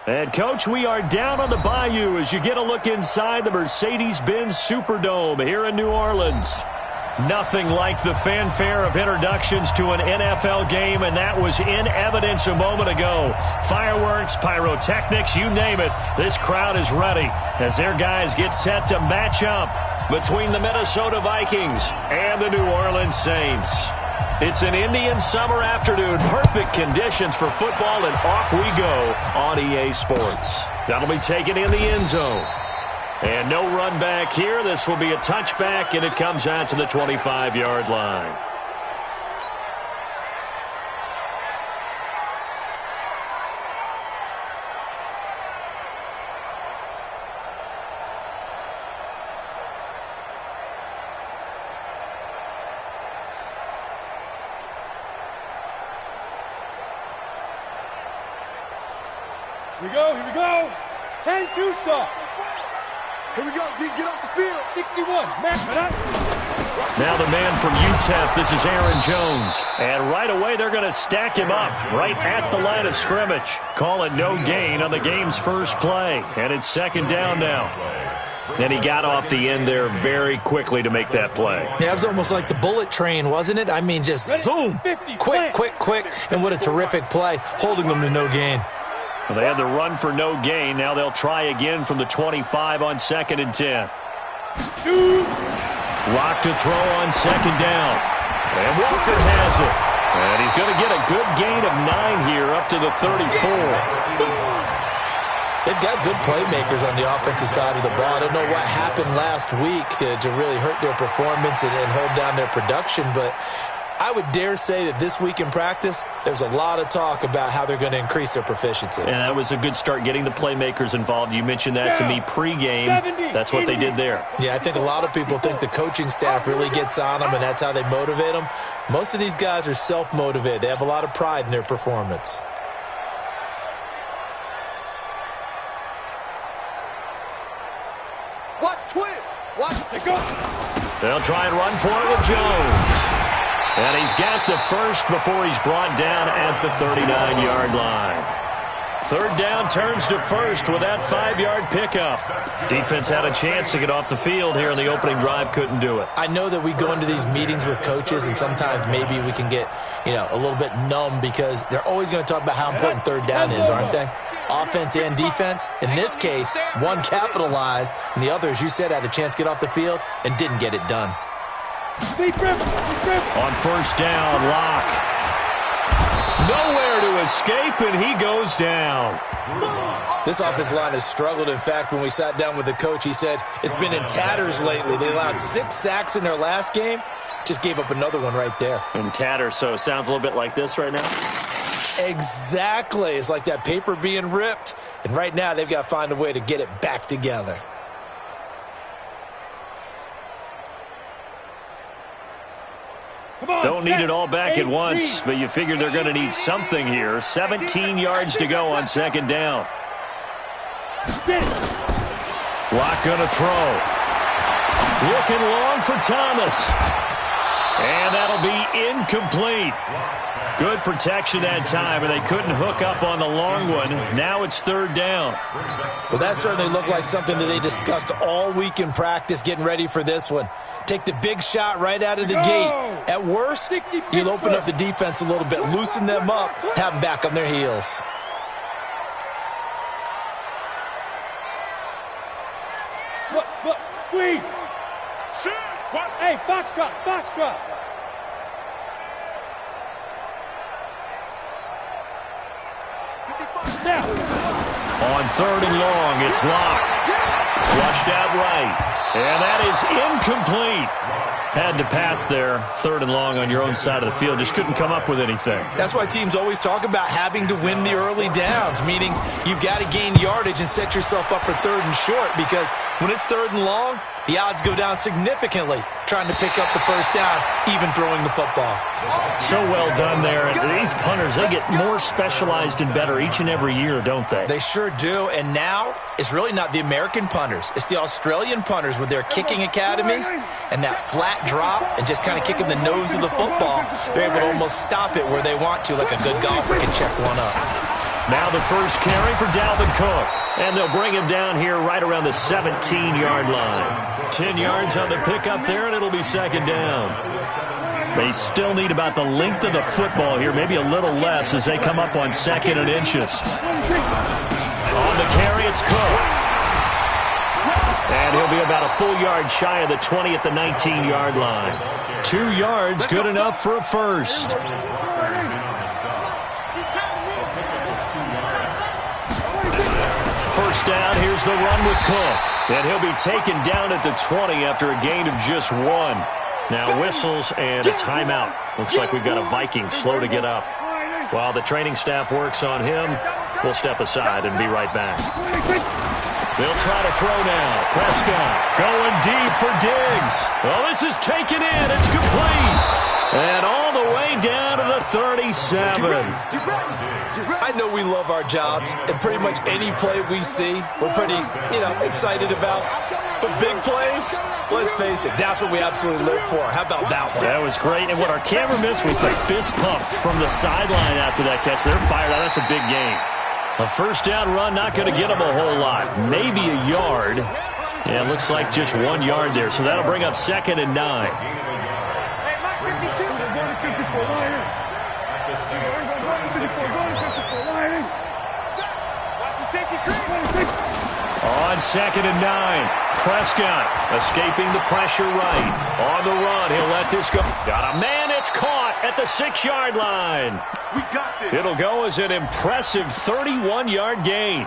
And, Coach, we are down on the bayou as you get a look inside the Mercedes-Benz Superdome here in New Orleans. Nothing like the fanfare of introductions to an NFL game, and that was in evidence a moment ago. Fireworks, pyrotechnics, you name it. This crowd is ready as their guys get set to match up between the Minnesota Vikings and the New Orleans Saints. It's an Indian summer afternoon. Perfect conditions for football, and off we go on EA Sports. That'll be taken in the end zone. And no run back here. This will be a touchback, and it comes out to the 25-yard line. Here we go. 10-2 stop. Here we go, D, get off the field. 61, Now the man from UTEP, this is Aaron Jones. And right away, they're going to stack him up right at the line of scrimmage. Call it no gain on the game's first play. And it's second down now. And he got off the end there very quickly to make that play. Yeah, it was almost like the bullet train, wasn't it? I mean, just zoom. Quick. And what a terrific play, holding them to no gain. Well, they had the run for no gain. Now they'll try again from the 25 on 2nd and 10. Rock to throw on second down. And Walker has it. And he's going to get a good gain of 9 here up to the 34. They've got good playmakers on the offensive side of the ball. I don't know what happened last week to really hurt their performance and hold down their production, but I would dare say that this week in practice, there's a lot of talk about how they're going to increase their proficiency. And that was a good start, getting the playmakers involved. You mentioned that to me pregame. That's what they did there. Yeah, I think a lot of people think the coaching staff really gets on them, and that's how they motivate them. Most of these guys are self-motivated. They have a lot of pride in their performance. Watch twins. Watch it go. They'll try and run for it with Jones. And he's got the first before he's brought down at the 39-yard line. Third down turns to first with that 5-yard pickup. Defense had a chance to get off the field here in the opening drive, couldn't do it. I know that we go into these meetings with coaches, and sometimes maybe we can get, a little bit numb because they're always going to talk about how important third down is, aren't they? Offense and defense. In this case, one capitalized, and the other, as you said, had a chance to get off the field and didn't get it done. On first down, Locke. Nowhere to escape, and he goes down. This offensive line has struggled. In fact, when we sat down with the coach, he said it's been in tatters lately. They allowed 6 sacks in their last game. Just gave up another one right there. In tatters, so it sounds a little bit like this right now? Exactly. It's like that paper being ripped. And right now, they've got to find a way to get it back together. Don't need it all back at once, but you figure they're going to need something here. 17 yards to go on second down. Locke going to throw. Looking long for Thomas. And that'll be incomplete. Good protection that time, and they couldn't hook up on the long one. Now it's third down. Well, that certainly looked like something that they discussed all week in practice, getting ready for this one. Take the big shot right out of the gate. At worst, you'll open up the defense a little bit, loosen them up, have them back on their heels. Squeeze. Hey, foxtrot. Now. On third and long, it's Locke. Flushed out right. And that is incomplete. Had to pass there, third and long on your own side of the field. Just couldn't come up with anything. That's why teams always talk about having to win the early downs, meaning you've got to gain yardage and set yourself up for third and short, because when it's third and long, the odds go down significantly trying to pick up the first down, even throwing the football. So well done there. And these punters, they get more specialized and better each and every year, don't they? They sure do. And now it's really not the American punters. It's the Australian punters with their kicking academies and that flat drop and just kind of kicking the nose of the football. They're able to almost stop it where they want to, like a good golfer can check one up. Now the first carry for Dalvin Cook. And they'll bring him down here right around the 17-yard line. 10 yards on the pickup there, and it'll be second down. They still need about the length of the football here, maybe a little less as they come up on 2nd and inches. On the carry, it's Cook. And he'll be about a full yard shy of the 20 at the 19-yard line. 2 yards, good enough for a first. First down, here's the run with Cook. And he'll be taken down at the 20 after a gain of just 1. Now whistles and a timeout. Looks like we've got a Viking slow to get up. While the training staff works on him, we'll step aside and be right back. They'll try to throw now. Prescott going deep for Diggs. Well, this is taken in. It's complete. And all the way down to the 37. I know we love our jobs, and pretty much any play we see, we're pretty, excited about. But big plays, let's face it, that's what we absolutely live for. How about that one? That was great. And what our camera missed was the fist pump from the sideline after that catch. They're fired out. That's a big game. A first down run, not going to get them a whole lot. Maybe a yard. Yeah, it looks like just 1 yard there. So that'll bring up 2nd and 9. On 2nd and 9, Prescott escaping the pressure right. On the run, he'll let this go. Got a man, it's caught at the 6-yard line. We got this. It'll go as an impressive 31-yard gain.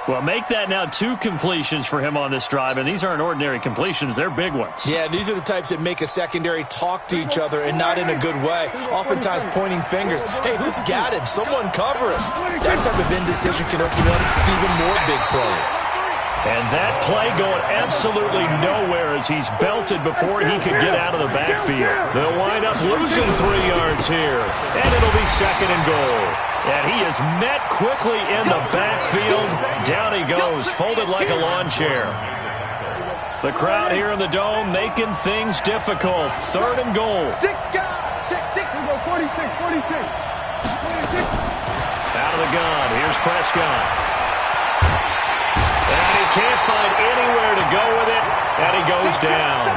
Well, make that now 2 completions for him on this drive, and these aren't ordinary completions. They're big ones. Yeah, these are the types that make a secondary talk to each other and not in a good way, oftentimes pointing fingers. Hey, who's got him? Someone cover him. That type of indecision can open up to even more big plays. And that play going absolutely nowhere as he's belted before he could get out of the backfield. They'll wind up losing 3 yards here, and it'll be 2nd and goal. And he is met quickly in the backfield. Down he goes, folded like a lawn chair. The crowd here in the Dome making things difficult. 3rd and goal. Out of the gun, here's Prescott. And he can't find anywhere to go with it, and he goes down.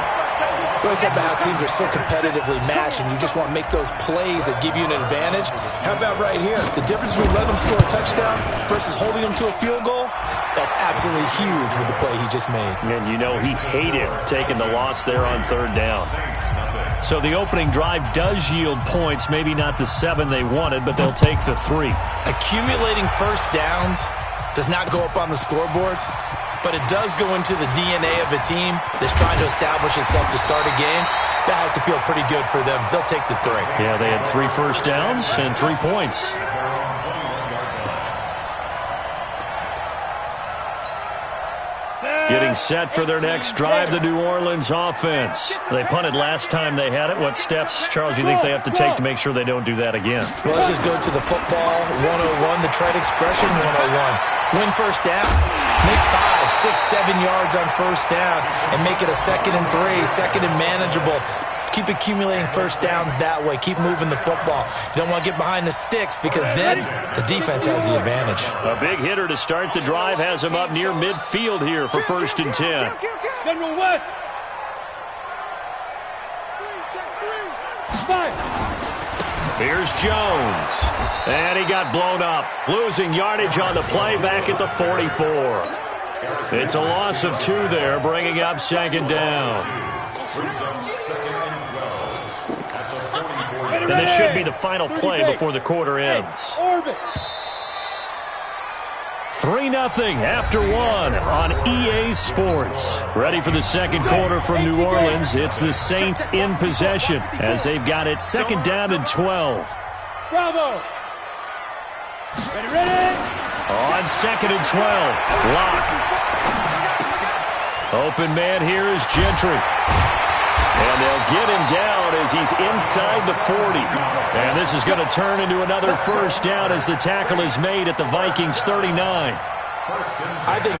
We always talk about how teams are so competitively matched, and you just want to make those plays that give you an advantage. How about right here? The difference between letting them score a touchdown versus holding them to a field goal, that's absolutely huge with the play he just made. And he hated taking the loss there on 3rd down. So the opening drive does yield points, maybe not the 7 they wanted, but they'll take the 3. Accumulating first downs does not go up on the scoreboard, but it does go into the DNA of a team that's trying to establish itself to start a game. That has to feel pretty good for them. They'll take the 3. Yeah, they had 3 first downs and 3 points. Getting set for their next drive, the New Orleans offense. They punted last time they had it. What steps, Charles, you think they have to take to make sure they don't do that again? Well, let's just go to the football 101, the trade expression 101. Win first down. Make 5, 6, 7 yards on first down and make it a 2nd and 3, 2nd and manageable. Keep accumulating first downs that way. Keep moving the football. You don't want to get behind the sticks because then the defense has the advantage. A big hitter to start the drive has him up near midfield here for 1st and 10. General West. 5. Here's Jones. And he got blown up. Losing yardage on the play back at the 44. It's a loss of 2 there, bringing up 2nd down. And this should be the final play before the quarter ends. 3-0 after 1 on EA Sports. Ready for the second quarter from New Orleans. It's the Saints in possession as they've got it 2nd down and 12. Bravo. Ready. On 2nd and 12. Lock. Open man here is Gentry. And they'll get him down as he's inside the 40. And this is going to turn into another first down as the tackle is made at the Vikings 39. I think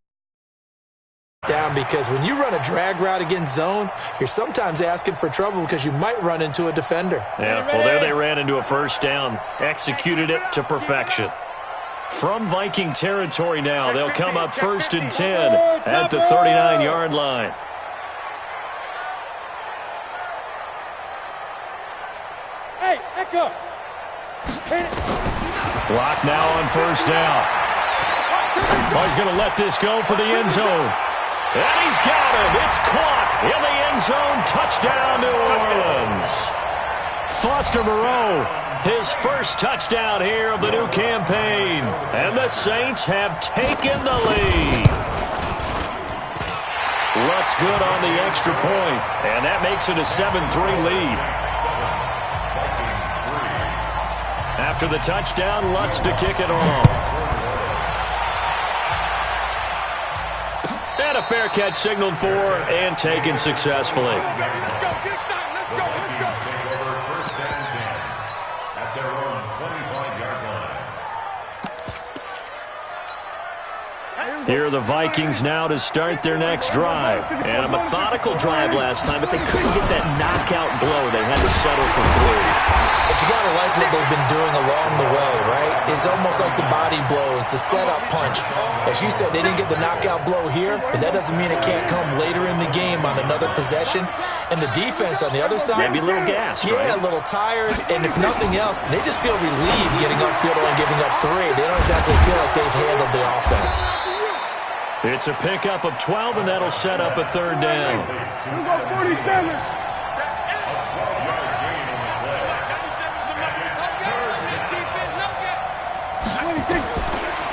down because when you run a drag route against zone, you're sometimes asking for trouble because you might run into a defender. Yeah, well, there they ran into a first down. Executed it to perfection. From Viking territory now, they'll come up 1st and 10 at the 39-yard line. Hey, Echo. Block now on 1st down. Oh, he's going to let this go for the end zone. And he's got it. It's caught in the end zone. Touchdown, New Orleans. Foster Moreau, his first touchdown here of the new campaign. And the Saints have taken the lead. Lutz good on the extra point, and that makes it a 7-3 lead. After the touchdown, Lutz to kick it off. And a fair catch signaled for and taken successfully. Here are the Vikings now to start their next drive. And a methodical drive last time, but they couldn't get that knockout blow. They had to settle for 3. But you got to like what they've been doing along the way, right? It's almost like the body blows, the setup punch. As you said, they didn't get the knockout blow here, but that doesn't mean it can't come later in the game on another possession. And the defense on the other side, maybe a little gassed, yeah, right? A little tired. And if nothing else, they just feel relieved getting upfield and giving up 3. They don't exactly feel like they've handled the offense. It's a pickup of 12, and that'll set up a 3rd down.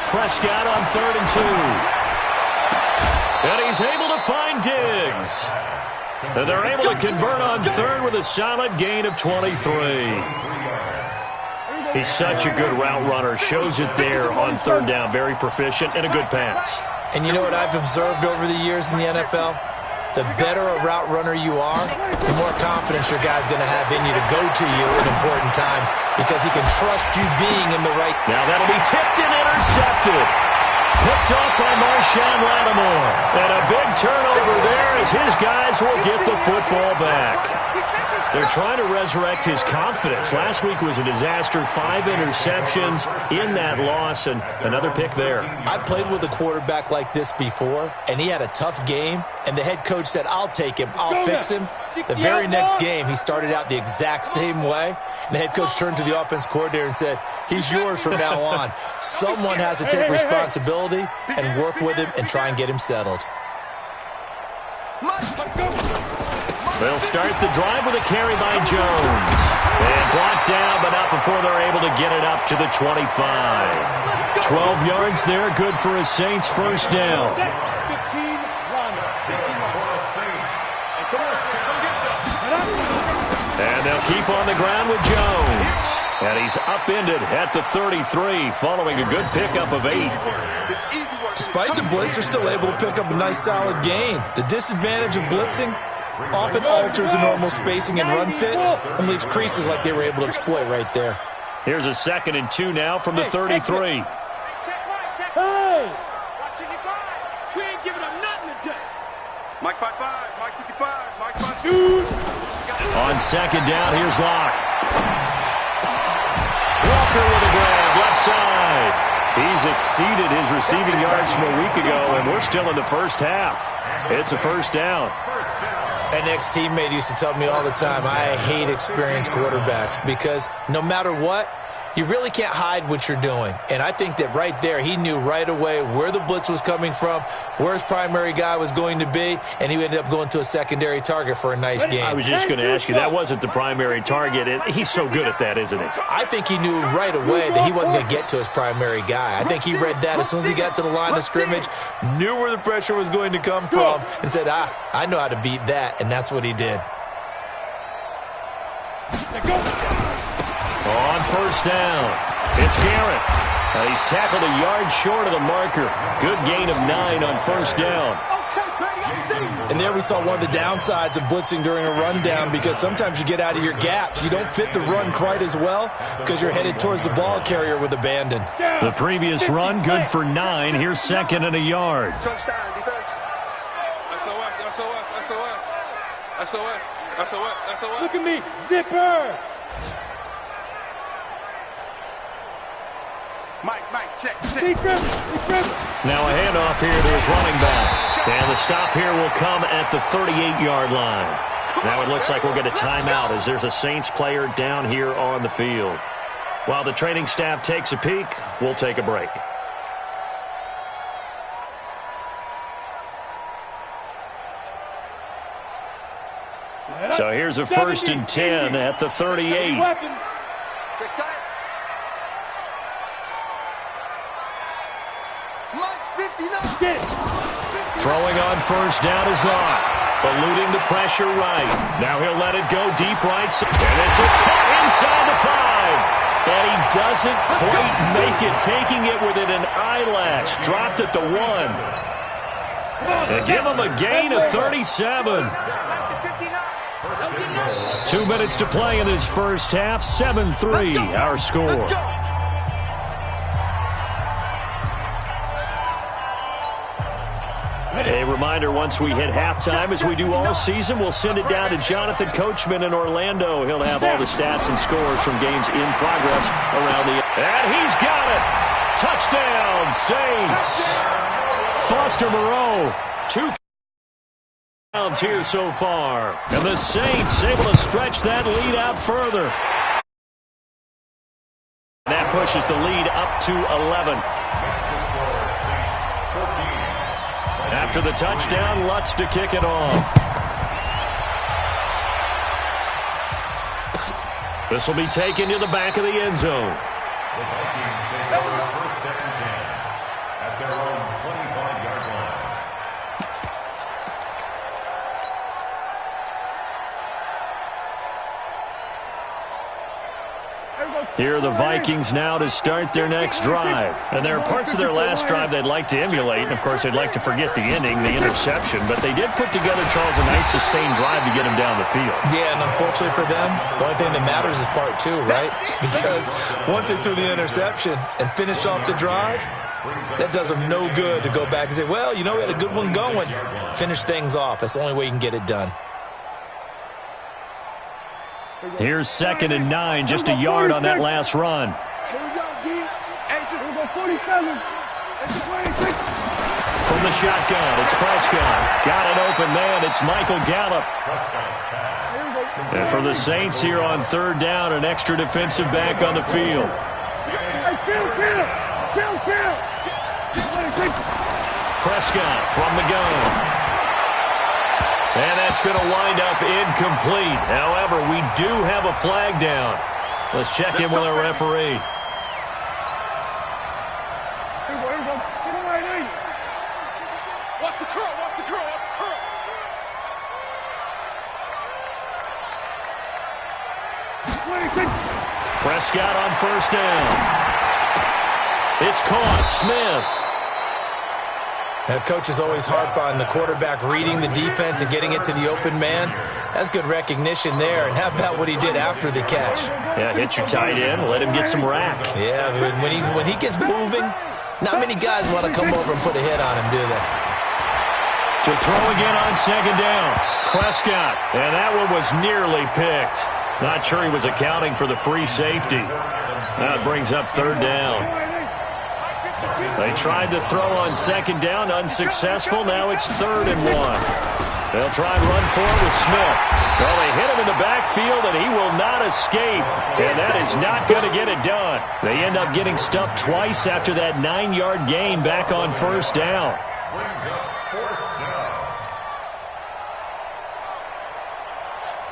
Prescott on 3rd and 2. And he's able to find Diggs. And they're able to convert on 3rd with a solid gain of 23. He's such a good route runner. Shows it there on 3rd down. Very proficient and a good pass. And you know what I've observed over the years in the NFL? The better a route runner you are, the more confidence your guy's going to have in you to go to you in important times because he can trust you being in the right. Now that'll be tipped and intercepted. Picked off by Marshawn Lattimore. And a big turnover there as his guys will get the football back. They're trying to resurrect his confidence. Last week was a disaster. 5 interceptions in that loss, and another pick there. I played with a quarterback like this before, and he had a tough game, and the head coach said, I'll take him, I'll fix him. The very next game, he started out the exact same way, and the head coach turned to the offense coordinator and said, he's yours from now on. Someone has to take responsibility and work with him and try and get him settled. They'll start the drive with a carry by Jones. And blocked down, but not before they're able to get it up to the 25. 12 yards there, good for a Saints first down. And they'll keep on the ground with Jones. And he's upended at the 33 following a good pickup of 8. Despite the blitz, they're still able to pick up a nice solid gain. The disadvantage of blitzing often alters the normal spacing and run fits and leaves creases like they were able to exploit right there. Here's a 2nd and 2 now from the 33. Hey! We ain't giving up nothing today. Mike 5-5, Mike 55, Mike 5-2. On 2nd down, here's Locke. Walker with a grab, left side. He's exceeded his receiving yards from a week ago, and we're still in the first half. It's a first down. An ex-teammate used to tell me all the time, I hate experienced quarterbacks because no matter what, you really can't hide what you're doing. And I think that right there, he knew right away where the blitz was coming from, where his primary guy was going to be, and he ended up going to a secondary target for a nice game. I was just going to ask you, that wasn't the primary target. He's so good at that, isn't he? I think he knew right away that he wasn't going to get to his primary guy. I think he read that as soon as he got to the line of scrimmage, knew where the pressure was going to come from, and said, I know how to beat that, and that's what he did. On first down, it's Garrett. He's tackled a yard short of the marker. Good gain of 9 on first down. And there we saw one of the downsides of blitzing during a rundown because sometimes you get out of your gaps. You don't fit the run quite as well because you're headed towards the ball carrier with abandon. The previous run, good for 9. Here's 2nd and a yard. Touchdown, defense. SOS. Look at me. Zipper. Mike, check. Now a handoff here to his running back. And the stop here will come at the 38-yard line. Now it looks like we'll get a timeout as there's a Saints player down here on the field. While the training staff takes a peek, we'll take a break. So here's a 1st and 10 at the 38. Throwing on 1st down is Locke. Eluding the pressure right. Now he'll let it go deep right. And this is caught inside the 5. And he doesn't quite make it. Taking it within an eyelash. Dropped at the 1. And give him a gain of 37. 2 minutes to play in this first half. 7-3 our score. A reminder, once we hit halftime, as we do all season, we'll send it down to Jonathan Coachman in Orlando. He'll have all the stats and scores from games in progress around the... And he's got it! Touchdown, Saints! Foster Moreau, 2 touchdowns here so far. And the Saints able to stretch that lead out further. That pushes the lead up to 11. After the touchdown, Lutz to kick it off. This will be taken to the back of the end zone. The Vikings take over 1st and 10 at their own 25-yard line. Here are the Vikings now to start their next drive. And there are parts of their last drive they'd like to emulate. And, of course, they'd like to forget the ending, the interception. But they did put together, Charles, a nice sustained drive to get him down the field. Yeah, and unfortunately for them, the only thing that matters is part 2, right? Because once they threw the interception and finished off the drive, that does them no good to go back and say, well, you know, we had a good one going. Finish things off. That's the only way you can get it done. Here's 2nd and 9, just a yard on that last run. Here we go, D. Hey, just we go 47. From the shotgun, it's Prescott. Got an open man. It's Michael Gallup. And for the Saints here on 3rd down, an extra defensive back on the field. Prescott from the gun. And that's going to wind up incomplete. However, we do have a flag down. Let's check in with our referee. Watch the curl. Prescott on 1st down. It's caught. Smith. Coaches always harp on the quarterback reading the defense and getting it to the open man. That's good recognition there. And how about what he did after the catch? Yeah, hit your tight end. Let him get some rack. Yeah, when he gets moving, not many guys want to come over and put a hit on him, do they? To throw again on 2nd down. Prescott. And that one was nearly picked. Not sure he was accounting for the free safety. That brings up 3rd down. They tried to throw on 2nd down, unsuccessful. Now it's 3rd and 1. They'll try and run for it with Smith. Well, they hit him in the backfield, and he will not escape. And that is not going to get it done. They end up getting stuffed twice after that 9-yard gain back on 1st down.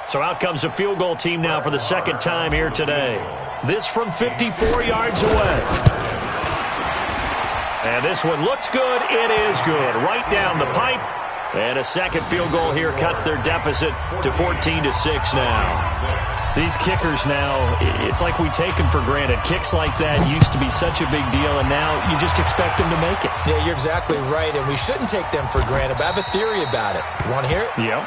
So out comes a field goal team now for the 2nd time here today. This from 54 yards away. And this one looks good. It is good. Right down the pipe. And a 2nd field goal here cuts their deficit to 14-6 now. These kickers now, it's like we take them for granted. Kicks like that used to be such a big deal, and now you just expect them to make it. Yeah, you're exactly right, and we shouldn't take them for granted, but I have a theory about it. You want to hear it? Yep.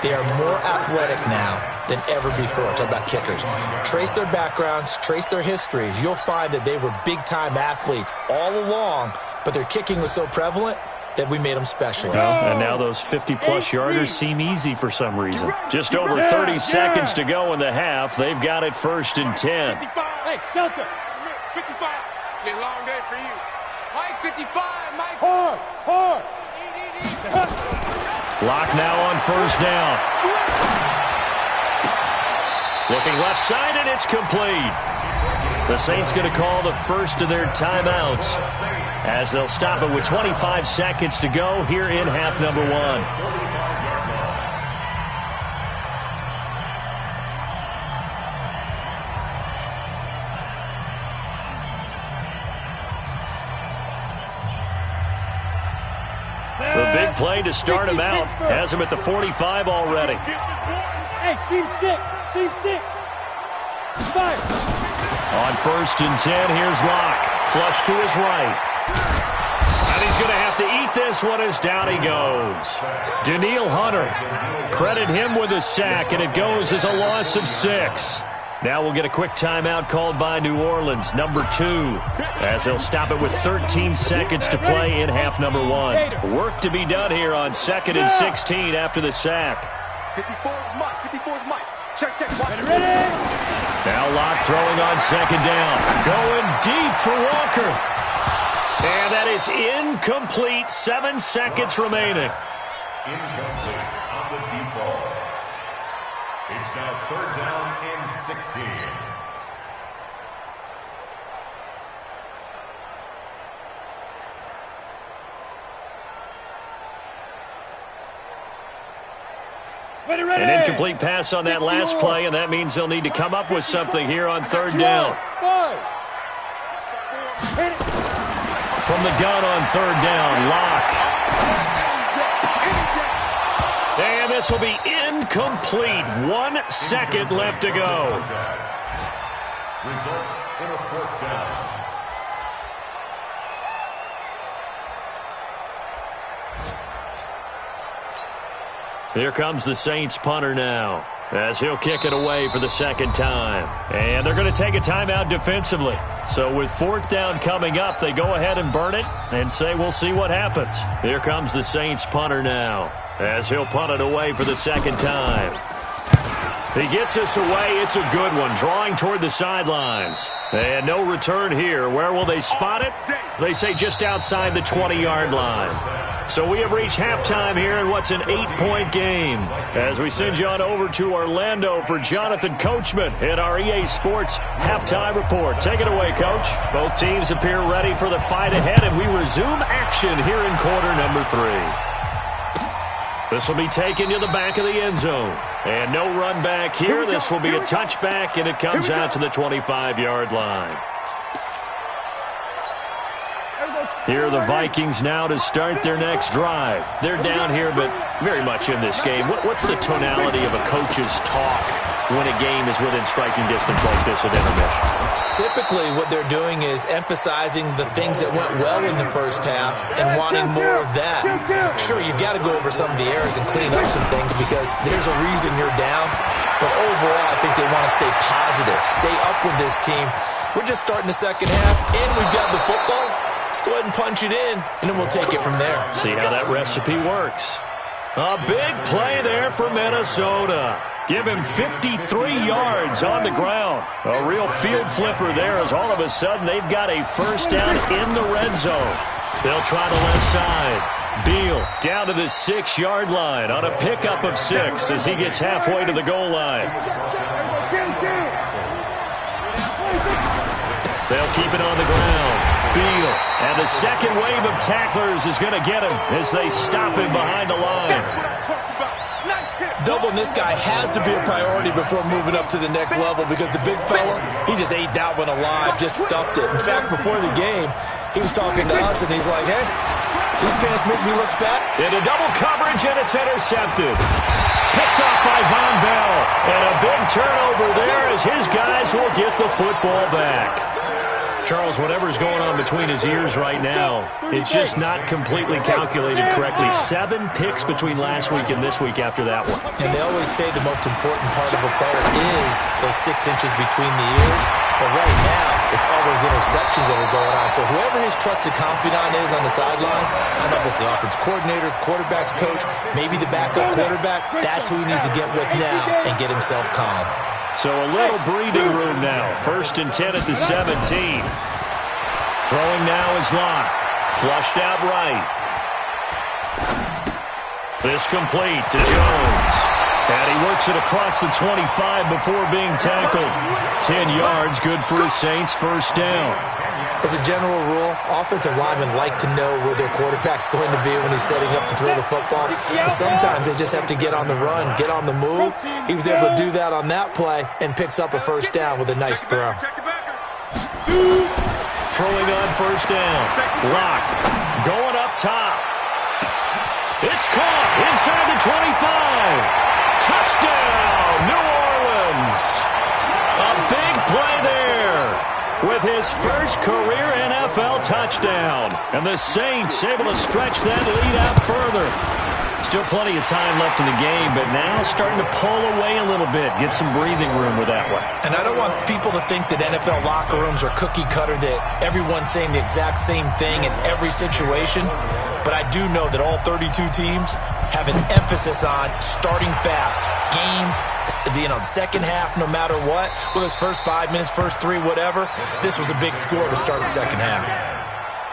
They are more athletic now than ever before. Talk about kickers. Trace their backgrounds, trace their histories. You'll find that they were big-time athletes all along, but their kicking was so prevalent that we made them specialists. Well, and now those 50-plus yarders seem easy for some reason. Just over 30 seconds to go in the half. They've got it 1st and 10. Hey, Delta. 55. Be a long day for you. Mike 55, Mike. Hard, hard. Lock now on first down. Looking left side, and it's complete. The Saints going to call the first of their timeouts as they'll stop it with 25 seconds to go here in half number one. The big play to start him out has him at the 45 already. Hey, seam six. Fire. On first and 10, here's Locke. Flush to his right. And he's going to have to eat this one as down he goes. Danielle Hunter. Credit him with a sack, and it goes as a loss of 6. Now we'll get a quick timeout called by New Orleans, number 2, as they'll stop it with 13 seconds to play in half number 1. Work to be done here on 2nd and 16 after the sack. 54's Mike. 54's Mike. Check. Ready? Now Locke throwing on second down. Going deep for Walker. And that is incomplete. 7 seconds remaining. Incomplete on the deep ball. It's now 3rd down and 16. Ready. An incomplete pass on that last play, and that means they'll need to come up with something here on 3rd down. From the gun on 3rd down, Locke. And this will be incomplete. 1 second left to go. Results in a 4th down. Here comes the Saints punter now, as he'll kick it away for the 2nd time. And they're going to take a timeout defensively. So with 4th down coming up, they go ahead and burn it and say we'll see what happens. Here comes the Saints punter now, as he'll punt it away for the 2nd time. He gets us away. It's a good one, drawing toward the sidelines. And no return here. Where will they spot it? They say just outside the 20-yard line. So we have reached halftime here in what's an 8-point game. As we send you on over to Orlando for Jonathan Coachman in our EA Sports Halftime Report. Take it away, Coach. Both teams appear ready for the fight ahead, and we resume action here in quarter number 3. This will be taken to the back of the end zone. And no run back here. This will be a touchback, and it comes out to the 25-yard line. Here are the Vikings now to start their next drive. They're down here, but very much in this game. What's the tonality of a coach's talk when a game is within striking distance like this at intermission? Typically, what they're doing is emphasizing the things that went well in the first half and wanting more of that. Sure, you've got to go over some of the errors and clean up some things because there's a reason you're down. But overall, I think they want to stay positive, stay up with this team. We're just starting the second half, and we've got the football. Let's go ahead and punch it in, and then we'll take it from there. See how that recipe works. A big play there for Minnesota. Give him 53 yards on the ground. A real field flipper there as all of a sudden they've got a first down in the red zone. They'll try the left side. Beal down to the 6-yard line on a pickup of 6 as he gets halfway to the goal line. They'll keep it on the ground. Beal, and the second wave of tacklers is going to get him as they stop him behind the line. Doubling this guy has to be a priority before moving up to the next level because the big fella, he just ate that one alive, just stuffed it. In fact, before the game, he was talking to us, and he's like, hey, these pants make me look fat. Into double coverage, and it's intercepted. Picked off by Von Bell, and a big turnover there as his guys will get the football back. Charles, whatever's going on between his ears right now, it's just not completely calculated correctly. 7 picks between last week and this week after that one. And they always say the most important part of a player is those 6 inches between the ears. But right now, it's all those interceptions that are going on. So whoever his trusted confidant is on the sidelines, I don't know if it's the offense coordinator, the quarterback's coach, maybe the backup quarterback, that's who he needs to get with now and get himself calm. So a little breathing room now. 1st and 10 at the 17. Throwing now is Locke. Flushed out right. This complete to Jones. And he works it across the 25 before being tackled. 10 yards, good for the Saints, first down. As a general rule, offensive linemen like to know where their quarterback's going to be when he's setting up to throw the football. And sometimes they just have to get on the run, get on the move. He was able to do that on that play and picks up a first down with a nice throw. Throwing on first down. Locke going up top. It's caught inside the 25. Touchdown, New Orleans. A big play there with his first career NFL touchdown. And the Saints able to stretch that lead out further. Still plenty of time left in the game, but now starting to pull away a little bit, get some breathing room with that one. And I don't want people to think that NFL locker rooms are cookie cutter, that everyone's saying the exact same thing in every situation. But I do know that all 32 teams have an emphasis on starting fast. Game, the second half, no matter what, with his first 5 minutes, first 3, whatever, this was a big score to start the second half.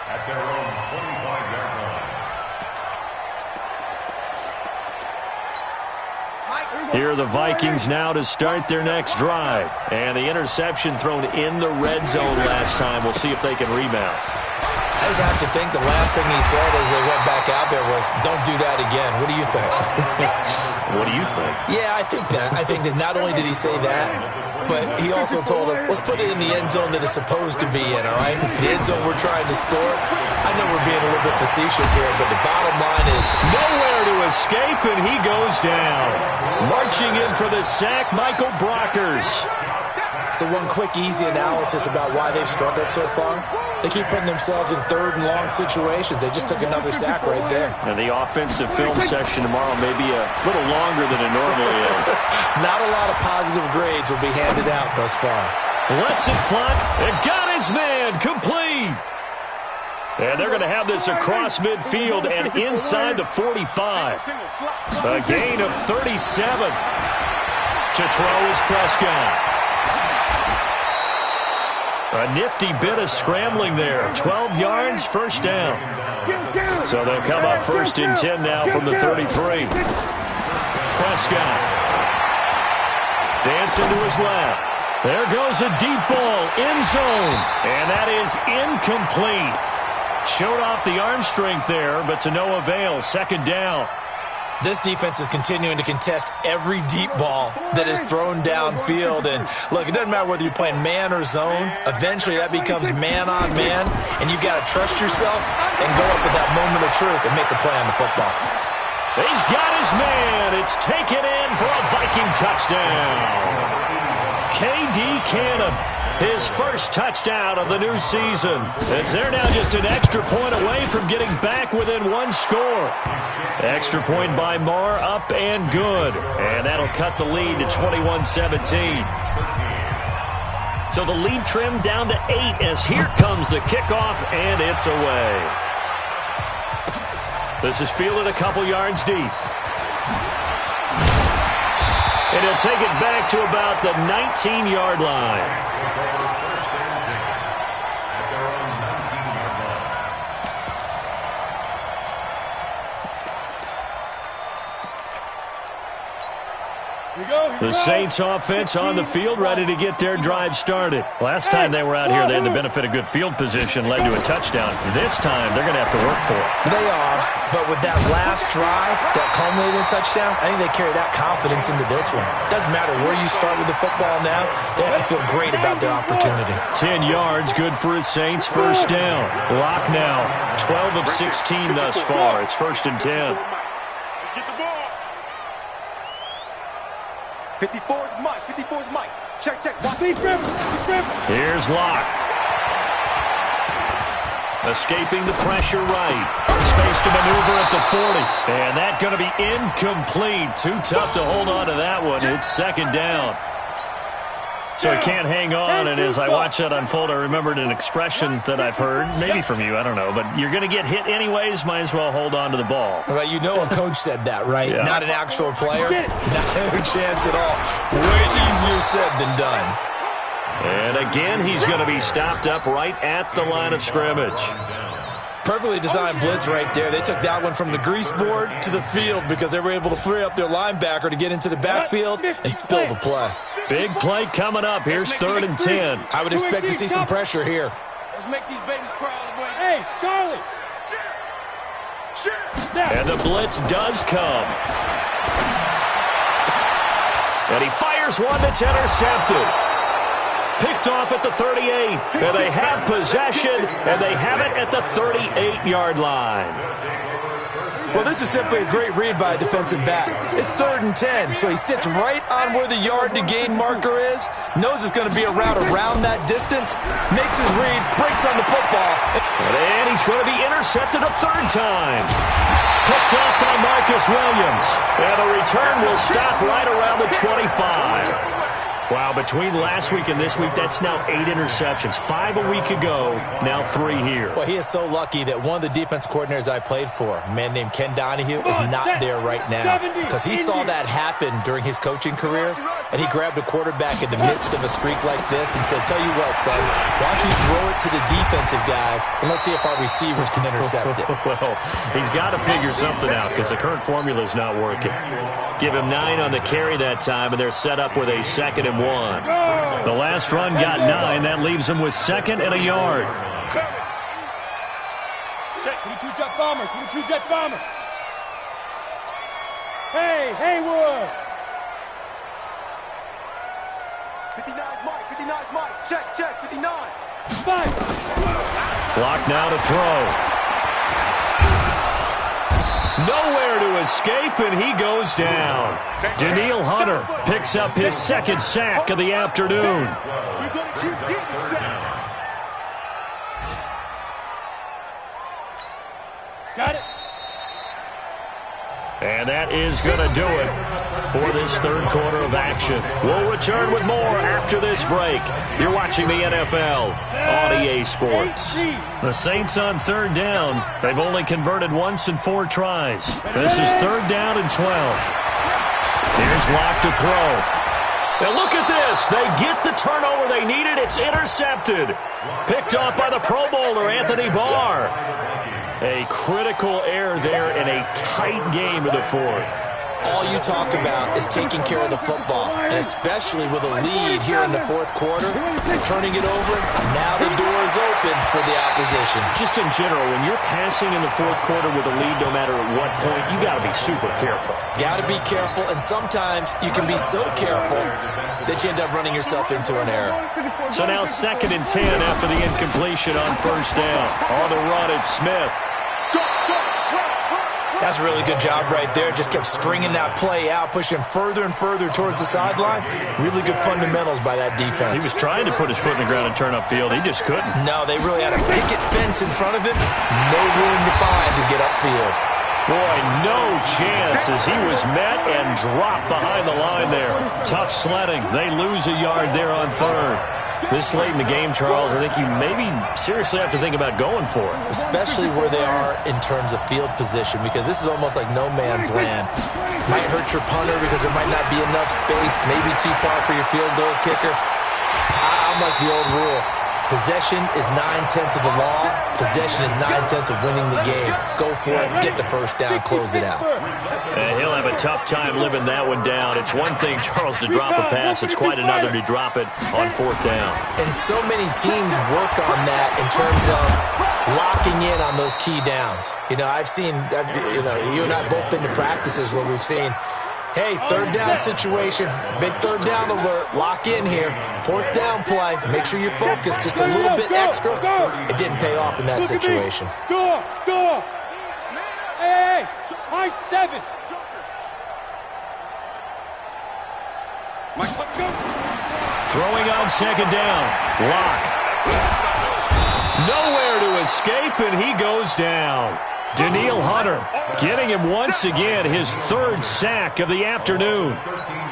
At their own 25-yard line. Here are the Vikings now to start their next drive. And the interception thrown in the red zone last time. We'll see if they can rebound. I just have to think the last thing he said as they went back out there was, don't do that again. What do you think? What do you think? Yeah, I think that. I think that not only did he say that, but he also told him, let's put it in the end zone that it's supposed to be in, all right? The end zone we're trying to score. I know we're being a little bit facetious here, but the bottom line is nowhere to escape, and he goes down. Marching in for the sack, Michael Brockers. So one quick, easy analysis about why they've struggled so far. They keep putting themselves in third and long situations. They just took another sack right there. And the offensive film session tomorrow may be a little longer than it normally is. Not a lot of positive grades will be handed out thus far. Lets it fly. It got his man. Complete. And they're going to have this across midfield and inside the 45. A gain of 37. To throw is Prescott. A nifty bit of scrambling there. 12 yards, first down. So they'll come up first and 10 now from the 33. Prescott. Dancing to his left. There goes a deep ball, end zone. And that is incomplete. Showed off the arm strength there, but to no avail. Second down. This defense is continuing to contest every deep ball that is thrown downfield. And, look, it doesn't matter whether you're playing man or zone. Eventually, that becomes man-on-man, and you've got to trust yourself and go up at that moment of truth and make a play on the football. He's got his man. It's taken in for a Viking touchdown. K.D. Cannon, his first touchdown of the new season. As they're now just an extra point away from getting back within one score. Extra point by Marr, up and good. And that'll cut the lead to 21-17. So the lead trimmed down to 8 as here comes the kickoff, and it's away. This is fielded a couple yards deep. And he'll take it back to about the 19-yard line. The Saints offense on the field, ready to get their drive started. Last time they were out here, they had the benefit of good field position, led to a touchdown. This time, they're going to have to work for it. They are, but with that last drive, that culminated in a touchdown, I think they carry that confidence into this one. Doesn't matter where you start with the football now, they have to feel great about their opportunity. 10 yards, good for the Saints, first down. Locke now, 12 of 16 thus far. It's first and 10. 54 is Mike. 54 is Mike. Check. Watch. Here's Locke. Escaping the pressure right. Space to maneuver at the 40. And that's going to be incomplete. Too tough to hold on to that one. It's second down. So he can't hang on, and as I watch that unfold, I remembered an expression that I've heard, maybe from you, I don't know, but you're going to get hit anyways, might as well hold on to the ball. Well, you know a coach said that, right? Yeah. Not an actual player. No chance at all. Way easier said than done. And again, he's going to be stopped up right at the line of scrimmage. Perfectly designed blitz right there. They took that one from the grease board to the field because they were able to free up their linebacker to get into the backfield and spill the play. Big play coming up. Here's 3rd and 10. I would expect to see some pressure here. Let's make these babies cry all the way. Hey, Charlie. And the blitz does come. And he fires one that's intercepted. Picked off at the 38. And they have possession, and they have it at the 38-yard line. Well, this is simply a great read by a defensive back. It's 3rd and 10, so he sits right on where the yard-to-gain marker is, knows it's going to be a route around that distance, makes his read, breaks on the football. And he's going to be intercepted a 3rd time. Picked off by Marcus Williams. And the return will stop right around the 25. Wow, between last week and this week, that's now 8 interceptions. 5 a week ago, now 3 here. Well, he is so lucky that one of the defense coordinators I played for, a man named Ken Donahue, is not there right now. Because he saw that happen during his coaching career, and he grabbed a quarterback in the midst of a streak like this and said, tell you what, son, why don't you throw it to the defensive guys, and let's see if our receivers can intercept it. Well, he's got to figure something out because the current formula is not working. Give him 9 on the carry that time, and they're set up with a 2nd and 1. The last run got 9. That leaves him with 2nd and a yard. Check, 22 jet bomber, 22 jet bomber. Hey, Haywood. 59's Mike, 59's Mike. Check, 59. Fight. Block now to throw. Nowhere to escape, and he goes down. Daniil Hunter picks up his 2nd sack of the afternoon. We're going to keep getting sacks. Got it. And that is going to do it for this 3rd quarter of action. We'll return with more after this break. You're watching the NFL on EA Sports. The Saints on 3rd down. They've only converted once in 4 tries. This is 3rd down and 12. Here's Locke to throw. And look at this. They get the turnover they needed. It's intercepted. Picked off by the Pro Bowler, Anthony Barr. A critical error there in a tight game in the 4th. All you talk about is taking care of the football, and especially with a lead here in the 4th quarter, turning it over, now the door is open for the opposition. Just in general, when you're passing in the 4th quarter with a lead, no matter at what point, you got to be super careful. Got to be careful, and sometimes you can be so careful that you end up running yourself into an error. So now 2nd and 10 after the incompletion on 1st down. On the run, it's Smith. That's a really good job right there. Just kept stringing that play out, pushing further and further towards the sideline. Really good fundamentals by that defense. He was trying to put his foot in the ground and turn upfield. He just couldn't. No, they really had a picket fence in front of him. No room to find to get upfield. Boy, no chance as he was met and dropped behind the line there. Tough sledding. They lose a yard there on 3rd. This late in the game, Charles, I think you maybe seriously have to think about going for it. Especially where they are in terms of field position, because this is almost like no man's land. Might hurt your punter because there might not be enough space, maybe too far for your field goal kicker. I'm like the old rule. Possession is 9/10 of the law. Possession is 9/10 of winning the game. Go for it, get the 1st down, close it out. And he'll have a tough time living that one down. It's one thing, Charles, to drop a pass. It's quite another to drop it on 4th down. And so many teams work on that in terms of locking in on those key downs. You know, you and I both been to practices where we've seen, hey, 3rd down situation, big 3rd down alert, lock in here, 4th down play, make sure you're focused just a little bit extra. It didn't pay off in that situation. Go! Hey, my 7. Throwing on 2nd down. Locke. Nowhere to escape, and he goes down. Daniil Hunter getting him once again his 3rd sack of the afternoon.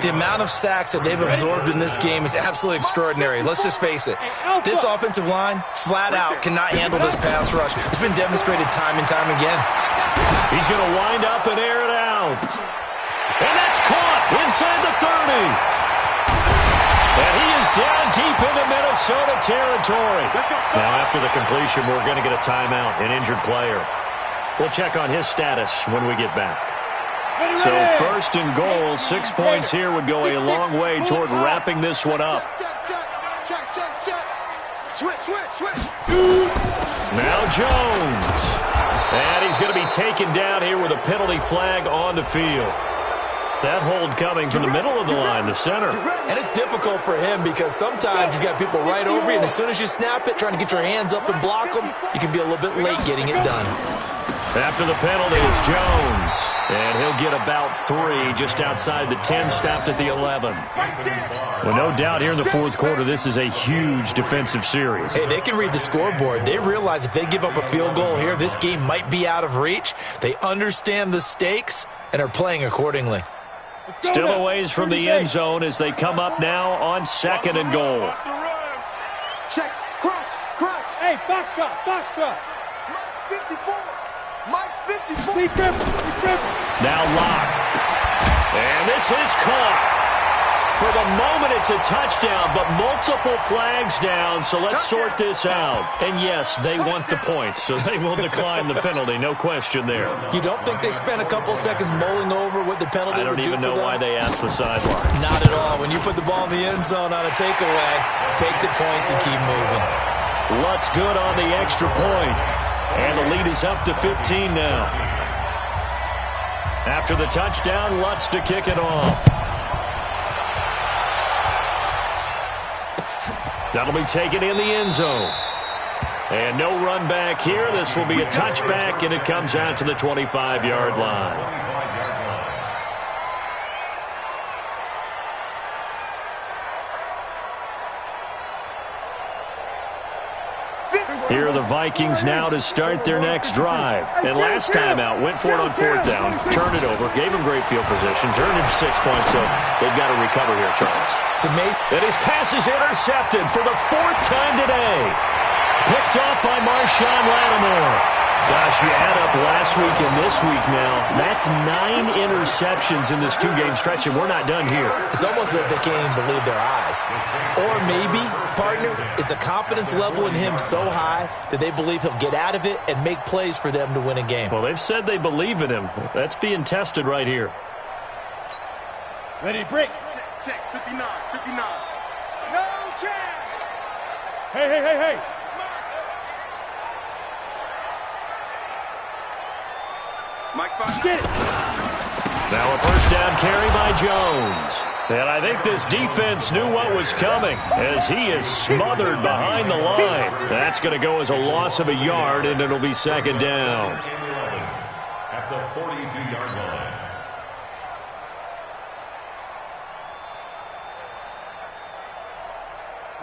The amount of sacks that they've absorbed in this game is absolutely extraordinary. Let's just face it. This offensive line, flat out, cannot handle this pass rush. It's been demonstrated time and time again. He's going to wind up and air it out. And that's caught inside the 30. And he is down deep into Minnesota territory. Now, after the completion, we're going to get a timeout, an injured player. We'll check on his status when we get back. So first and goal, 6 points here would go a long way toward wrapping this one up. Check. Switch. Now Jones. And he's going to be taken down here with a penalty flag on the field. That hold coming from the middle of the line, the center. And it's difficult for him because sometimes you've got people right over you, and as soon as you snap it, trying to get your hands up and block them, you can be a little bit late getting it done. After the penalty, it's Jones. And he'll get about 3 just outside the 10, stopped at the 11. Well, no doubt here in the fourth quarter, this is a huge defensive series. Hey, they can read the scoreboard. They realize if they give up a field goal here, this game might be out of reach. They understand the stakes and are playing accordingly. Still a ways from the end zone as they come up now on second and goal. Check. Crunch. Hey, Foxtrot. Mike 54. Be careful. Now Locke. And this is caught. For the moment, it's a touchdown, but multiple flags down, so let's sort this out. And yes, they want the points, so they will decline the penalty, no question there. You don't think they spent a couple seconds mulling over what the penalty would do for them? I don't even know why they asked the sideline. Not at all. When you put the ball in the end zone on a takeaway, take the points and keep moving. Lutz good on the extra point. And the lead is up to 15 now. After the touchdown, Lutz to kick it off. That'll be taken in the end zone. And no run back here. This will be a touchback, and it comes out to the 25-yard line. Here are the Vikings now to start their next drive. And last time out, went for it on fourth down, turned it over, gave them great field position, turned it to 6 points, so they've got to recover here, Charles. It's amazing. And his pass is intercepted for the 4th time today. Picked off by Marshawn Lattimore. Gosh, you add up last week and this week now, that's 9 interceptions in this 2-game stretch, and we're not done here. It's almost as if they can't even believe their eyes. Or maybe, partner, is the confidence level in him so high that they believe he'll get out of it and make plays for them to win a game. Well, they've said they believe in him. That's being tested right here. Ready, break. Check. 59. No chance. Hey. Mike 5. Get it. Now a first down carry by Jones. And I think this defense knew what was coming as he is smothered behind the line. That's going to go as a loss of a yard, and it'll be second down. At the 42-yard line.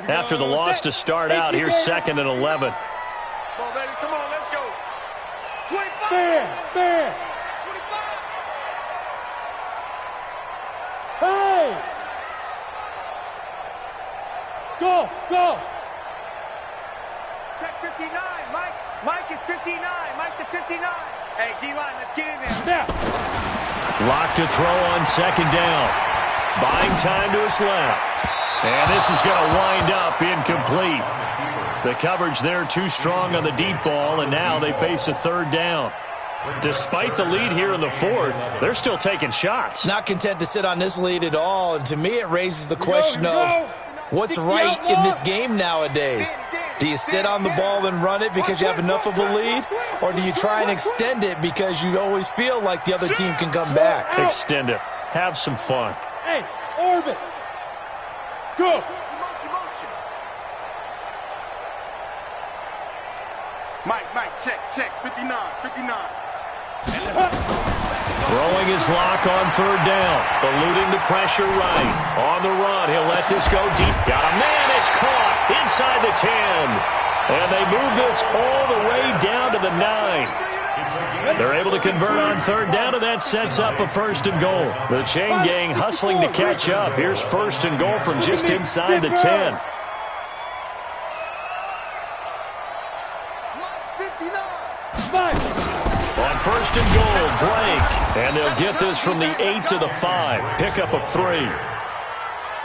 After the loss to start out, here's second and 11. Come on, baby. Come on, let's go. 25. Fair. 25. Hey. Go. Check 59. Mike is 59. Mike to 59. Hey, D-line, let's get in there. Yeah. Lock to throw on second down. Buying time to his left. And this is going to wind up incomplete. The coverage there too strong on the deep ball, and now they face a third down. Despite the lead here in the fourth, they're still taking shots. Not content to sit on this lead at all, and to me it raises the question of what's right in this game nowadays. Do you sit on the ball and run it because you have enough of a lead, or do you try and extend it because you always feel like the other team can come back? Extend it. Have some fun. Hey, orbit. Go. Motion. Mike, check. 59. Throwing his lock on third down. Eluding the pressure right. On the run, he'll let this go deep. Got a man, it's caught inside the 10. And they move this all the way down to the 9. They're able to convert on third down, and that sets up a first and goal. The chain gang hustling to catch up. Here's first and goal from just inside the 10. On first and goal, Drake. And they'll get this from the 8 to the 5. Pickup of 3.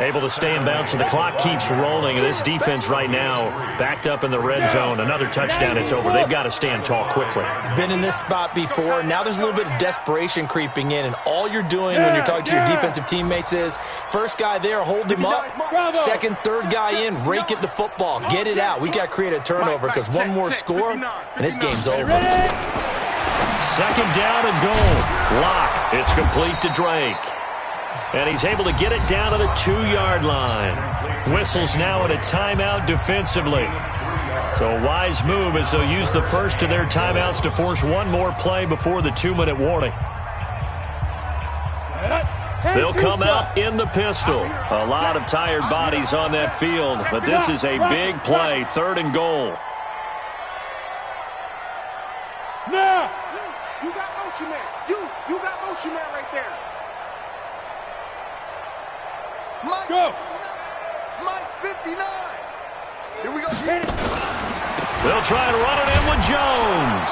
Able to stay in bounds, and the clock keeps rolling. And this defense right now backed up in the red zone. Another touchdown, it's over. They've got to stand tall quickly. Been in this spot before. Now there's a little bit of desperation creeping in, and all you're doing when you're talking to your defensive teammates is, first guy there, hold him up. Second, third guy in, rake at the football. Get it out. We've got to create a turnover because one more score, and this game's over. Second down and goal. Lock. It's complete to Drake. And he's able to get it down to the 2-yard line. Whistles now at a timeout defensively. So a wise move as they'll use the first of their timeouts to force one more play before the 2-minute warning. They'll come out in the pistol. A lot of tired bodies on that field, but this is a big play, 3rd and goal. Now! You got motion man. You got motion man right there. Mike, Go! Mike's 59. Here we go. They'll try and run it in with Jones.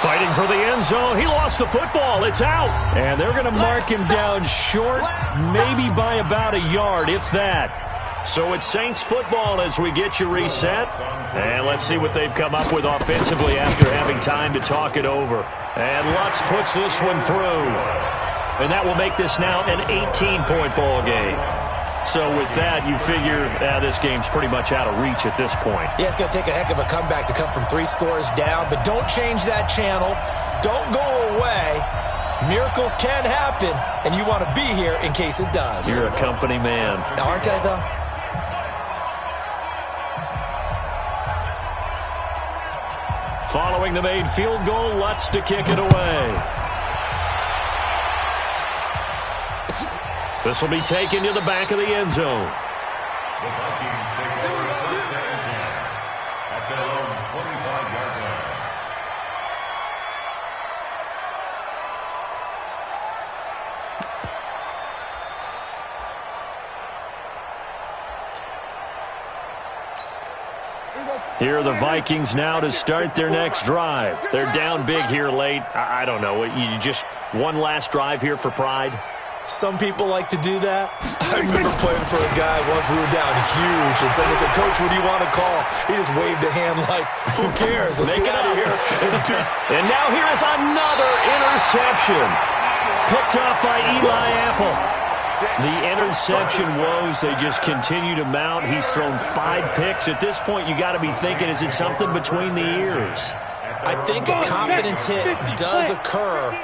Fighting for the end zone. He lost the football. It's out. And they're going to mark him down short, maybe by about a yard, if that. So it's Saints football as we get you reset. And let's see what they've come up with offensively after having time to talk it over. And Lutz puts this one through. And that will make this now an 18-point ball game. So with that, you figure this game's pretty much out of reach at this point. Yeah, it's going to take a heck of a comeback to come from 3 scores down, but don't change that channel. Don't go away. Miracles can happen, and you want to be here in case it does. You're a company man. Aren't I, though? Following the made field goal, Lutz to kick it away. This will be taken to the back of the end zone. The Vikings take over 1st and 10 at their own 25-yard line. Here are the Vikings now to start their next drive. They're down big here late. I don't know. You just one last drive here for pride? Some people like to do that. I remember playing for a guy once. We were down huge, and someone said, "Coach, what do you want to call?" He just waved a hand like, "Who cares? Let's get out of here." And now here is another interception. Picked off by Eli Apple. The interception woes, they just continue to mount. He's thrown 5 picks. At this point, you got to be thinking, is it something between the ears? I think a confidence hit does occur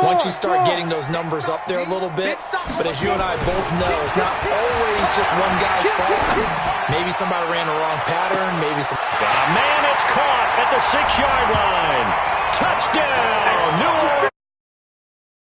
once you start getting those numbers up there a little bit. But as you and I both know, it's not always just one guy's fault. Maybe somebody ran the wrong pattern. Maybe some... Man, it's caught at the 6-yard line. Touchdown, New Orleans.